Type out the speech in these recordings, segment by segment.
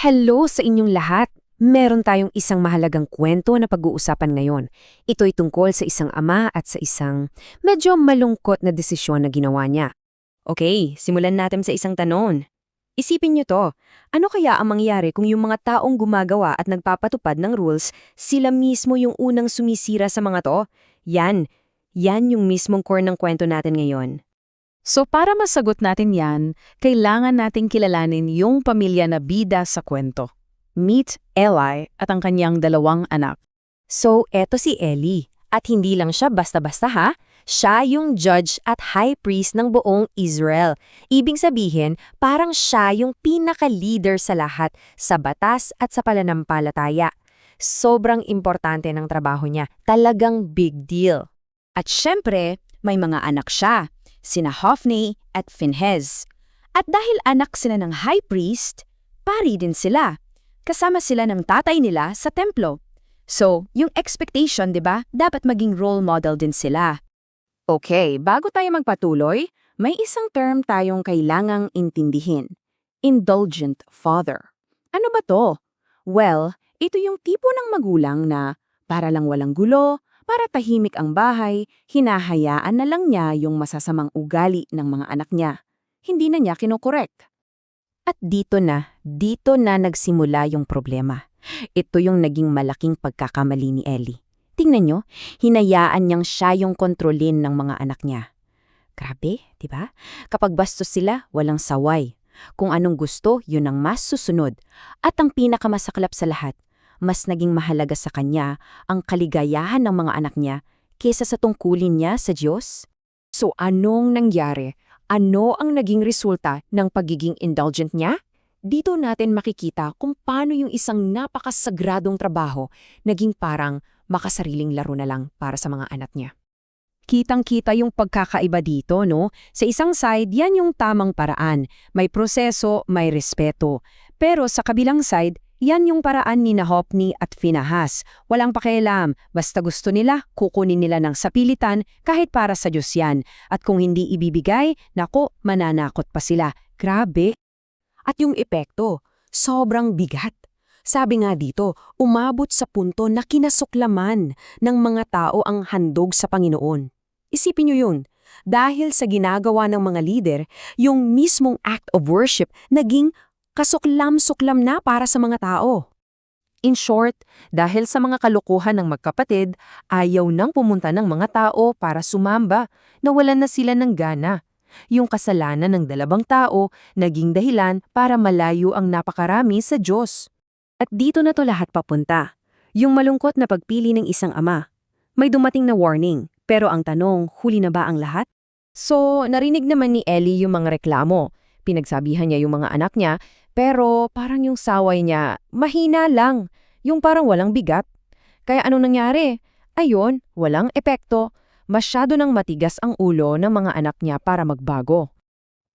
Hello sa inyong lahat! Meron tayong isang mahalagang kwento na pag-uusapan ngayon. Ito'y tungkol sa isang ama at sa isang medyo malungkot na desisyon na ginawa niya. Okay, simulan natin sa isang tanong. Isipin niyo to, ano kaya ang mangyari kung yung mga taong gumagawa at nagpapatupad ng rules, sila mismo yung unang sumisira sa mga to? Yan yung mismong core ng kwento natin ngayon. So para masagot natin yan, kailangan nating kilalanin yung pamilya na bida sa kwento. Meet Eli at ang kanyang 2 anak. So, eto si Eli. At hindi lang siya basta-basta ha, siya yung judge at high priest ng buong Israel. Ibig sabihin, parang siya yung pinaka-leader sa lahat, sa batas at sa pananampalataya. Sobrang importante ng trabaho niya, talagang big deal. At syempre, may mga anak siya, sina Hophni at Phinehas. At dahil anak sila ng high priest, pari din sila. Kasama sila ng tatay nila sa templo. So, yung expectation, 'di ba? Dapat maging role model din sila. Okay, bago tayo magpatuloy, may isang term tayong kailangang intindihin. Indulgent father. Ano ba to? Well, ito yung tipo ng magulang na para lang walang gulo, para tahimik ang bahay, hinahayaan na lang niya yung masasamang ugali ng mga anak niya. Hindi na niya kinokorek. At dito na nagsimula yung problema. Ito yung naging malaking pagkakamali ni Eli. Tingnan nyo, hinayaan niyang siya yung kontrolin ng mga anak niya. Grabe, di ba? Kapag bastos sila, walang saway. Kung anong gusto, yun ang mas susunod. At ang pinakamasaklap sa lahat, mas naging mahalaga sa kanya ang kaligayahan ng mga anak niya kesa sa tungkulin niya sa Diyos. So anong nangyari? Ano ang naging resulta ng pagiging indulgent niya? Dito natin makikita kung paano yung isang napakasagradong trabaho naging parang makasariling laro na lang para sa mga anak niya. Kitang-kita yung pagkakaiba dito, no? Sa isang side, yan yung tamang paraan. May proseso, may respeto. Pero sa kabilang side, yan yung paraan ni Hophni at Phinehas. Walang pakialam, basta gusto nila, kukunin nila ng sapilitan kahit para sa Diyos yan. At kung hindi ibibigay, nako, mananakot pa sila. Grabe! At yung epekto, sobrang bigat. Sabi nga dito, umabot sa punto na kinasuklaman ng mga tao ang handog sa Panginoon. Isipin nyo yun, dahil sa ginagawa ng mga leader, yung mismong act of worship naging kasuklam-suklam na para sa mga tao. In short, dahil sa mga kalukuhan ng magkapatid, ayaw nang pumunta ng mga tao para sumamba, nawalan na sila ng gana. Yung kasalanan ng 2 tao naging dahilan para malayo ang napakarami sa Diyos. At dito na to lahat papunta. Yung malungkot na pagpili ng isang ama. May dumating na warning, pero ang tanong, huli na ba ang lahat? So, narinig naman ni Eli yung mga reklamo. Pinagsabihan niya yung mga anak niya, pero parang yung saway niya, mahina lang. Yung parang walang bigat. Kaya anong nangyari? Ayun, walang epekto. Masyado nang matigas ang ulo ng mga anak niya para magbago.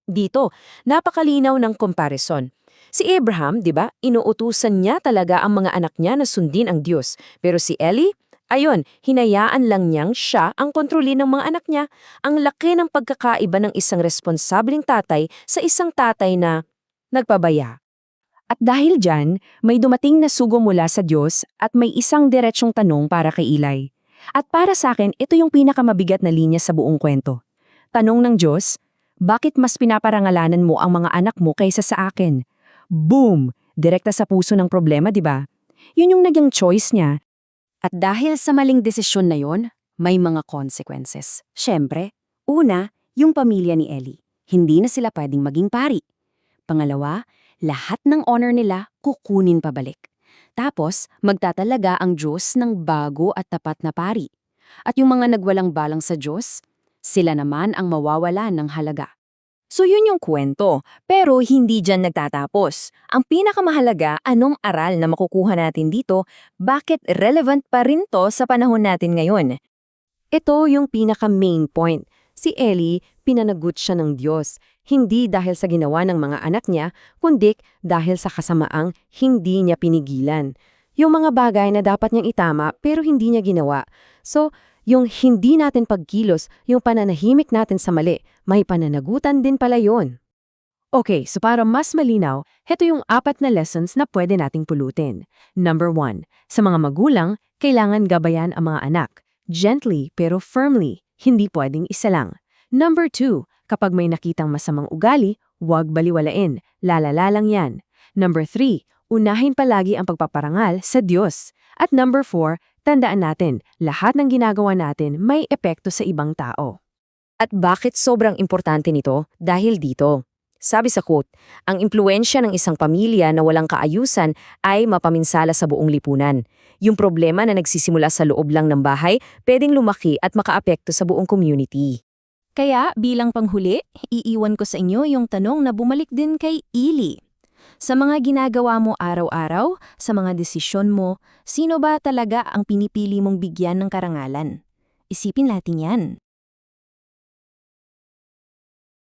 Dito, napakalinaw ng comparison. Si Abraham, di ba, inuutusan niya talaga ang mga anak niya na sundin ang Diyos. Pero si Eli, ayun, hinayaan lang niyang siya ang kontrolin ng mga anak niya. Ang laki ng pagkakaiba ng isang responsableng tatay sa isang tatay na nagpabaya. At dahil dyan, may dumating na sugo mula sa Diyos at may isang diretsyong tanong para kay Eli. At para sa akin, ito yung pinakamabigat na linya sa buong kwento. Tanong ng Diyos, bakit mas pinaparangalanan mo ang mga anak mo kaysa sa akin? Boom! Direkta sa puso ng problema, di ba? Yun yung naging choice niya. At dahil sa maling desisyon na yon, may mga consequences. Siyempre, una, yung pamilya ni Eli. Hindi na sila pwedeng maging pari. Pangalawa, lahat ng honor nila kukunin pabalik. Tapos, magtatalaga ang Diyos ng bago at tapat na pari. At yung mga nagwalang balang sa Diyos, sila naman ang mawawala ng halaga. So yun yung kwento, pero hindi dyan nagtatapos. Ang pinakamahalaga, anong aral na makukuha natin dito, bakit relevant pa rin to sa panahon natin ngayon? Ito yung pinaka-main point. Si Eli, pinanagot siya ng Diyos, hindi dahil sa ginawa ng mga anak niya, kundi dahil sa kasamaang hindi niya pinigilan. Yung mga bagay na dapat niyang itama pero hindi niya ginawa. So, yung hindi natin pagkilos, yung pananahimik natin sa mali, may pananagutan din pala yun. Okay, so para mas malinaw, heto yung 4 na lessons na pwede nating pulutin. Number 1, sa mga magulang, kailangan gabayan ang mga anak. Gently pero firmly, hindi pwedeng isa lang. Number 2, kapag may nakitang masamang ugali, huwag baliwalain, lalala lang yan. Number 3, unahin palagi ang pagpaparangal sa Diyos. At number 4, tandaan natin, lahat ng ginagawa natin may epekto sa ibang tao. At bakit sobrang importante nito? Dahil dito. Sabi sa quote, ang impluensya ng isang pamilya na walang kaayusan ay mapaminsala sa buong lipunan. Yung problema na nagsisimula sa loob lang ng bahay, pwedeng lumaki at makaapekto sa buong community. Kaya bilang panghuli, iiwan ko sa inyo yung tanong na bumalik din kay Ili. Sa mga ginagawa mo araw-araw, sa mga desisyon mo, sino ba talaga ang pinipili mong bigyan ng karangalan? Isipin natin yan.